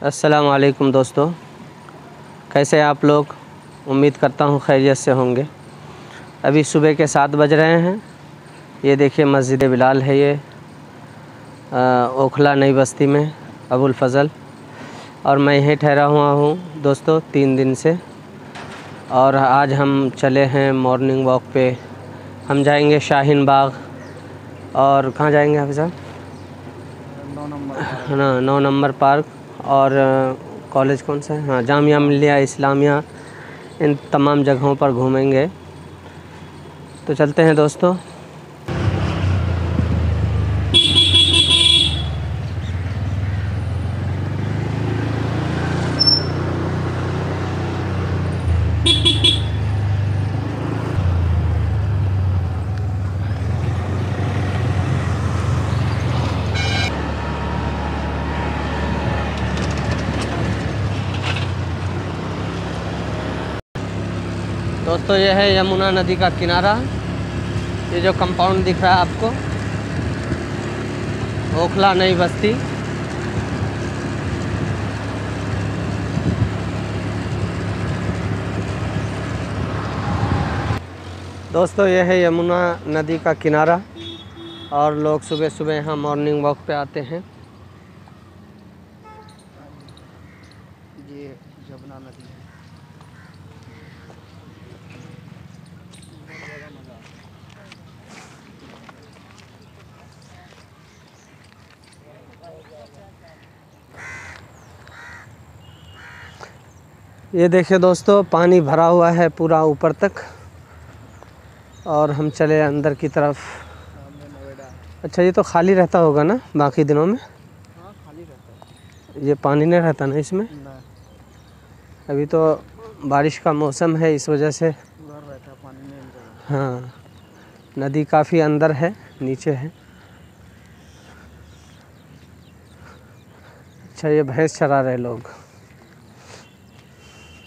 अस्सलामुअलैकुम दोस्तों, कैसे आप लोग। उम्मीद करता हूँ खैरियत से होंगे। अभी सुबह के 7 बज रहे हैं। ये देखिए मस्जिद बिलाल है, ये ओखला नई बस्ती में अबुल फ़ज़ल, और मैं यहीं ठहरा हुआ हूँ दोस्तों 3 दिन से। और आज हम चले हैं मॉर्निंग वॉक पे। हम जाएंगे शाहीन बाग, और कहाँ जाएंगे हाफ़िज़ साहब? 9 नंबर ना 9 नंबर पार्क, और कॉलेज कौन सा है, हाँ जामिया मिल्लिया इस्लामिया। इन तमाम जगहों पर घूमेंगे। तो चलते हैं दोस्तों। दोस्तों ये है यमुना नदी का किनारा। ये जो कंपाउंड दिख रहा है आपको, ओखला नई बस्ती। दोस्तों ये है यमुना नदी का किनारा, और लोग सुबह सुबह यहाँ मॉर्निंग वॉक पे आते हैं। ये यमुना नदी है। ये देखिए दोस्तों, पानी भरा हुआ है पूरा ऊपर तक, और हम चले अंदर की तरफ। सामने नोएडा है। अच्छा, ये तो खाली रहता होगा ना बाकी दिनों में? हाँ, खाली रहता है। ये पानी नहीं रहता ना इसमें? ना, अभी तो बारिश का मौसम है, इस वजह से उधर रहता है, पानी नहीं रहता। हाँ, नदी काफ़ी अंदर है, नीचे है। अच्छा, ये भैंस चरा रहे लोग।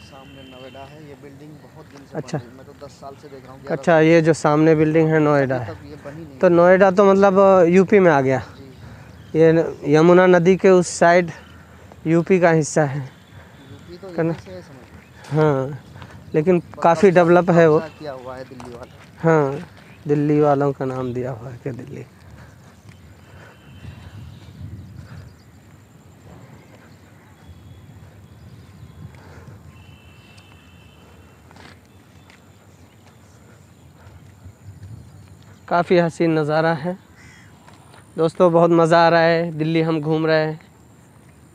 सामने नोएडा है। ये बिल्डिंग बहुत दिन से अच्छा। बन रही है। मैं तो 10 साल से देख रहा हूँ। अच्छा, ये जो सामने बिल्डिंग है नोएडा है। तब ये बनी नहीं। तो नोएडा तो मतलब यूपी में आ गया। जी, ये यमुना नदी के उस साइड यूपी का हिस्सा है। यूपी तो करना। यहीं से है, समझ लो। हाँ, लेकिन काफ़ी डेवलप है वो। कब्जा किया हुआ है दिल्ली वाले। हाँ, दिल्ली वालों का नाम दिया हुआ है कि दिल्ली। काफ़ी हसीन नज़ारा है दोस्तों, बहुत मज़ा आ रहा है। दिल्ली हम घूम रहे हैं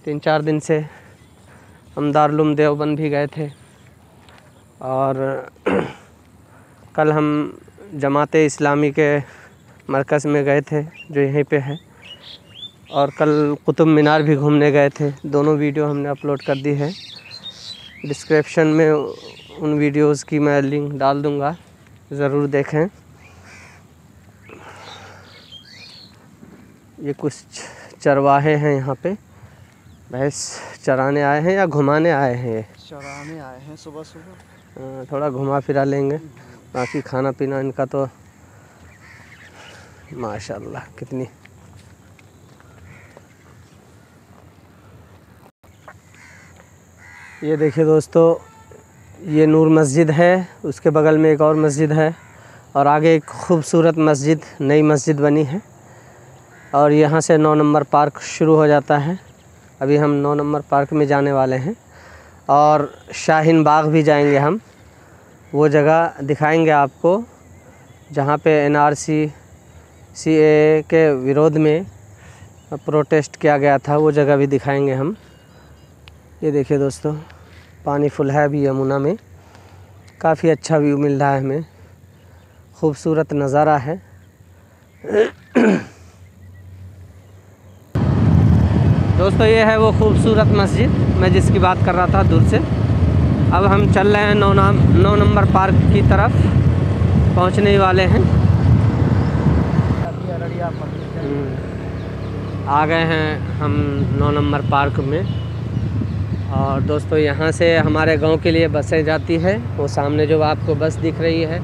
3-4 दिन से। हम दारुल देवबंद भी गए थे, और कल हम जमाते इस्लामी के मरकज़ में गए थे जो यहीं पे है, और कल कुतुब मीनार भी घूमने गए थे। दोनों वीडियो हमने अपलोड कर दी है। डिस्क्रिप्शन में उन वीडियोस की मैं लिंक डाल दूँगा, ज़रूर देखें। ये कुछ चरवाहे हैं यहाँ पे, भैंस चराने आए हैं या घुमाने आए हैं? ये चराने आए हैं सुबह सुबह। थोड़ा घुमा फिरा लेंगे। बाकी खाना पीना इनका तो माशाल्लाह कितनी। ये देखिए दोस्तों, ये नूर मस्जिद है, उसके बगल में एक और मस्जिद है, और आगे एक खूबसूरत मस्जिद, नई मस्जिद बनी है। और यहाँ से 9 नंबर पार्क शुरू हो जाता है। अभी हम 9 नंबर पार्क में जाने वाले हैं, और शाहीन बाग भी जाएंगे हम। वो जगह दिखाएंगे आपको जहाँ पे NRC/CAA के विरोध में प्रोटेस्ट किया गया था, वो जगह भी दिखाएंगे हम। ये देखिए दोस्तों, पानी फुल है अभी यमुना में। काफ़ी अच्छा व्यू मिल रहा है हमें, खूबसूरत नज़ारा है। दोस्तों ये है वो खूबसूरत मस्जिद मैं जिसकी बात कर रहा था दूर से। अब हम चल रहे हैं 9 नंबर पार्क की तरफ, पहुंचने ही वाले हैं। आ गए हैं हम 9 नंबर पार्क में। और दोस्तों यहाँ से हमारे गांव के लिए बसें जाती है। वो सामने जो आपको बस दिख रही है,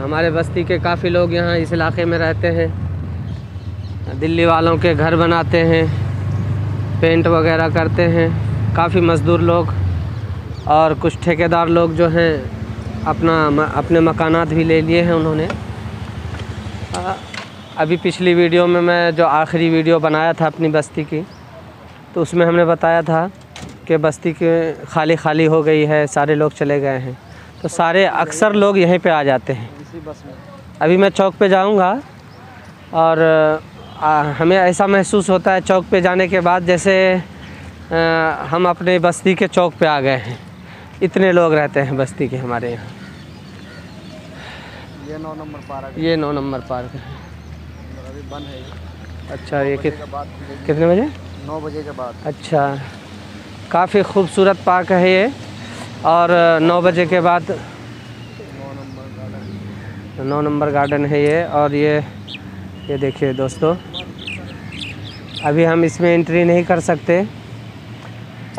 हमारे बस्ती के काफ़ी लोग यहाँ इस इलाके में रहते हैं। दिल्ली वालों के घर बनाते हैं, पेंट वगैरह करते हैं काफ़ी मज़दूर लोग, और कुछ ठेकेदार लोग जो हैं अपने मकानात भी ले लिए हैं उन्होंने। अभी पिछली वीडियो में मैं जो आखिरी वीडियो बनाया था अपनी बस्ती की, तो उसमें हमने बताया था कि बस्ती के खाली हो गई है, सारे लोग चले गए हैं, तो सारे अक्सर लोग यहीं पे आ जाते हैं इसी बस में। अभी मैं चौक पे जाऊंगा और हमें ऐसा महसूस होता है चौक पे जाने के बाद जैसे हम अपने बस्ती के चौक पे आ गए हैं। इतने लोग रहते हैं बस्ती के हमारे यहाँ। ये 9 नंबर पार्क है। ये 9 नंबर पार्क है। अभी बंद है ये। अच्छा, ये बाद कितने बजे? 9 बजे के बाद। अच्छा, काफ़ी खूबसूरत पार्क है ये, और 9 बजे के बाद 9 नंबर गार्डन है ये। और ये देखिए दोस्तों, अभी हम इसमें एंट्री नहीं कर सकते,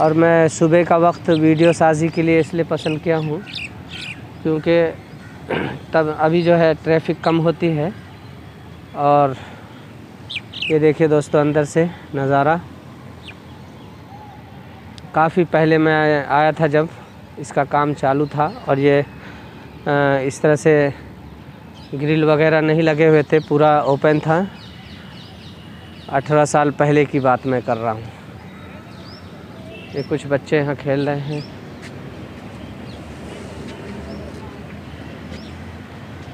और मैं सुबह का वक्त वीडियो साजी के लिए इसलिए पसंद किया हूँ क्योंकि तब अभी जो है ट्रैफिक कम होती है। और ये देखिए दोस्तों, अंदर से नज़ारा। काफ़ी पहले मैं आया था जब इसका काम चालू था, और ये इस तरह से ग्रिल वगैरह नहीं लगे हुए थे, पूरा ओपन था। 18 साल पहले की बात मैं कर रहा हूँ। ये कुछ बच्चे यहाँ खेल रहे हैं।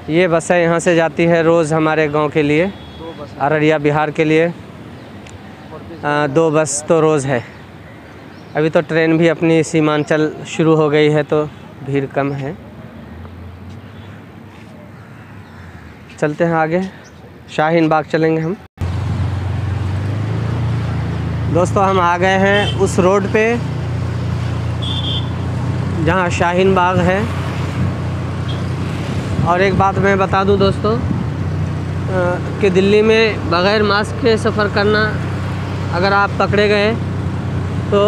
ये बसें यहाँ से जाती है रोज़ हमारे गांव के लिए, अररिया बिहार के लिए। 2 बस तो रोज़ है। अभी तो ट्रेन भी अपनी सीमांचल शुरू हो गई है, तो भीड़ कम है। चलते हैं आगे, शाहीन बाग चलेंगे हम। दोस्तों, हम आ गए हैं उस रोड पे जहाँ शाहीन बाग है। और एक बात मैं बता दूं दोस्तों कि दिल्ली में बग़ैर मास्क के सफ़र करना, अगर आप पकड़े गए तो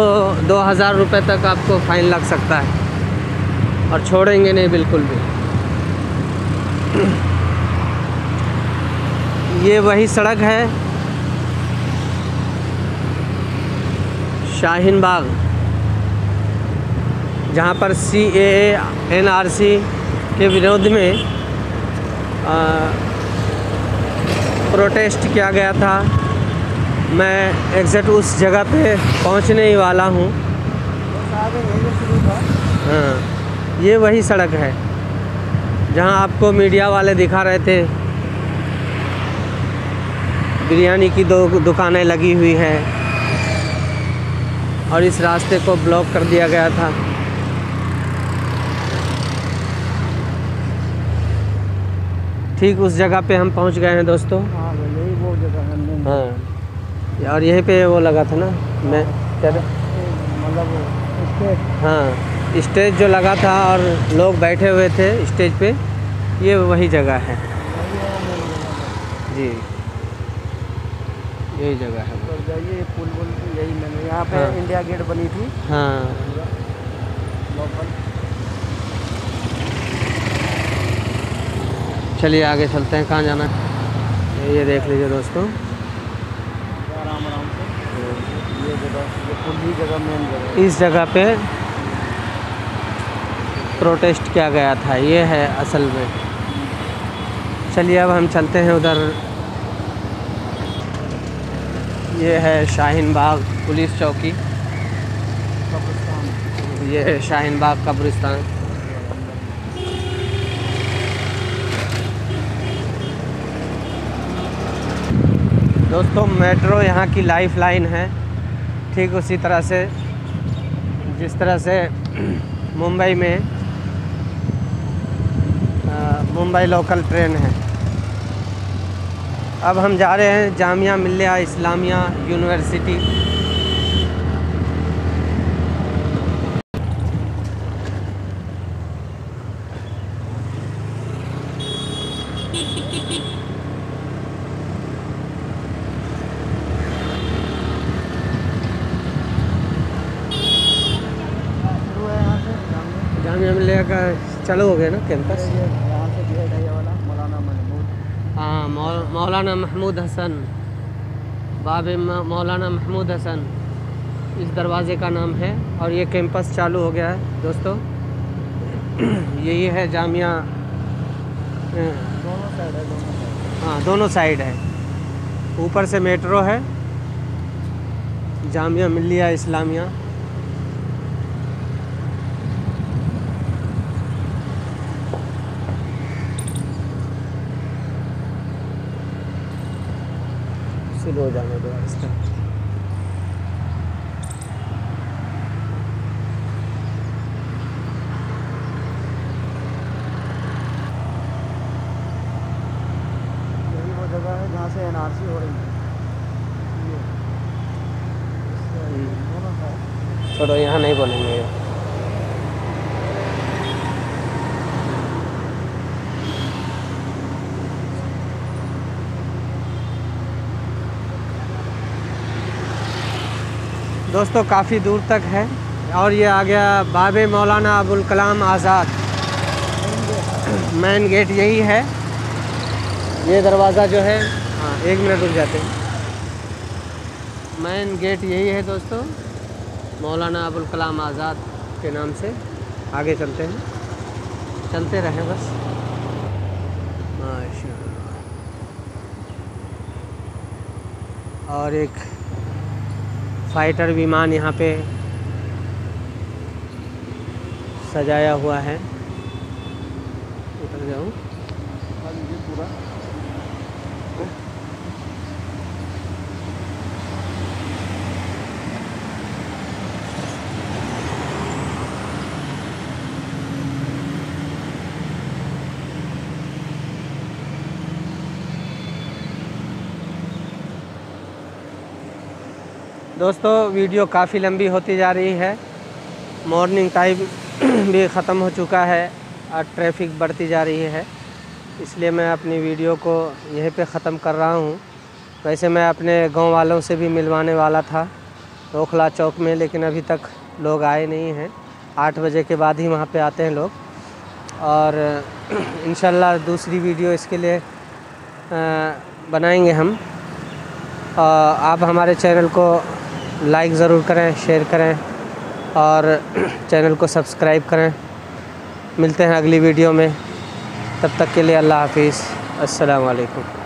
2000 रुपये तक आपको फ़ाइन लग सकता है, और छोड़ेंगे नहीं बिल्कुल भी। ये वही सड़क है शाहीन बाग, जहाँ पर CAA NRC के विरोध में प्रोटेस्ट किया गया था। मैं एग्जैक्ट उस जगह पे पहुँचने ही वाला हूँ। हाँ, ये वही सड़क है जहाँ आपको मीडिया वाले दिखा रहे थे। बिरयानी की 2 दुकानें लगी हुई हैं, और इस रास्ते को ब्लॉक कर दिया गया था। ठीक उस जगह पे हम पहुंच गए हैं दोस्तों। हाँ, यही वो जगह है। हाँ, और यहीं पे वो लगा था ना, मैं क्या मतलब स्टेज। हाँ, स्टेज जो लगा था और लोग बैठे हुए थे स्टेज पे, ये वही जगह है जी, यही जगह है। तो जाइए पुल यही मैंने यहाँ पे हाँ। इंडिया गेट बनी थी। हाँ, लोकल। चलिए आगे चलते हैं। कहाँ जाना है ये देख लीजिए दोस्तों। आराम से ये जगह, ये पुल ही जगह मेन जगह। इस जगह पे प्रोटेस्ट किया गया था, ये है असल में। चलिए अब हम चलते हैं उधर। ये है शाहीन बाग पुलिस चौकी, ये है शाहीन बाग कब्रिस्तान। दोस्तों, मेट्रो यहाँ की लाइफ लाइन है, ठीक उसी तरह से जिस तरह से मुंबई में मुंबई लोकल ट्रेन है। अब हम जा रहे हैं जामिया मिल्लिया इस्लामिया यूनिवर्सिटी। जामिया मिल्लिया का चालू हो गया ना कैंपस। यहाँ से गेट है ये वाला, मौलाना महमूद। हाँ, मौलाना महमूद हसन, बाब मौलाना महमूद हसन। इस दरवाज़े का नाम है। और ये कैंपस चालू हो गया है दोस्तों। यही है जामिया। दोनों साइड है, दोनों साइड। हाँ, दोनों साइड है। ऊपर से मेट्रो है, जामिया मिल्लिया इस्लामिया। स्लो जाने दो रास्ता। यही वो जगह है जहाँ से एनआरसी हो रही है। ये दोनों साइड। छोड़ो, यहाँ नहीं बोलेंगे। दोस्तों काफ़ी दूर तक है। और ये आ गया बाबे मौलाना अबुल कलाम आज़ाद। मेन गेट यही है। ये दरवाज़ा जो है, हाँ 1 मिनट रुक जाते हैं। मेन गेट यही है दोस्तों, मौलाना अबुल कलाम आज़ाद के नाम से। आगे चलते हैं, चलते रहें बस। माशाअल्लाह। और एक फाइटर विमान यहाँ पे सजाया हुआ है। उतर जाऊँ? हाँ जी, पूरा। दोस्तों वीडियो काफ़ी लंबी होती जा रही है। मॉर्निंग टाइम भी ख़त्म हो चुका है और ट्रैफिक बढ़ती जा रही है, इसलिए मैं अपनी वीडियो को यहीं पे ख़त्म कर रहा हूँ। वैसे मैं अपने गांव वालों से भी मिलवाने वाला था ओखला चौक में, लेकिन अभी तक लोग आए नहीं हैं। 8 बजे के बाद ही वहाँ पे आते हैं लोग। और इंशाल्लाह दूसरी वीडियो इसके लिए बनाएंगे हम। आप हमारे चैनल को लाइक ज़रूर करें, शेयर करें और चैनल को सब्सक्राइब करें। मिलते हैं अगली वीडियो में, तब तक के लिए अल्लाह हाफिज़। अस्सलाम वालेकुम।